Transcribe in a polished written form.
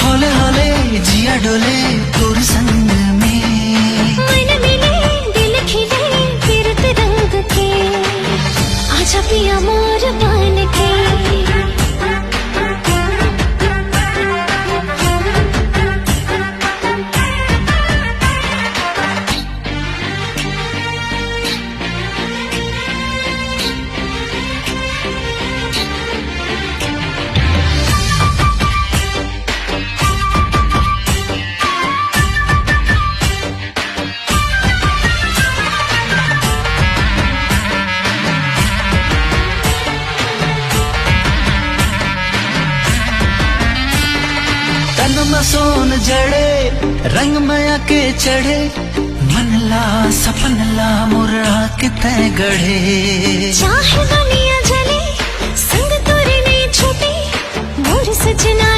हौले हौले जिया डोले तोर संग में, मन मिले दिल खिले फिरत रंग के, आजा पिया मोर बन के। तन में सोन जड़े रंग मया के चढ़े, मन ला सपन ला मुर्रा के तय गढ़े। चाहे दुनिया जले संग तोरे ने छुटे मोर सजना।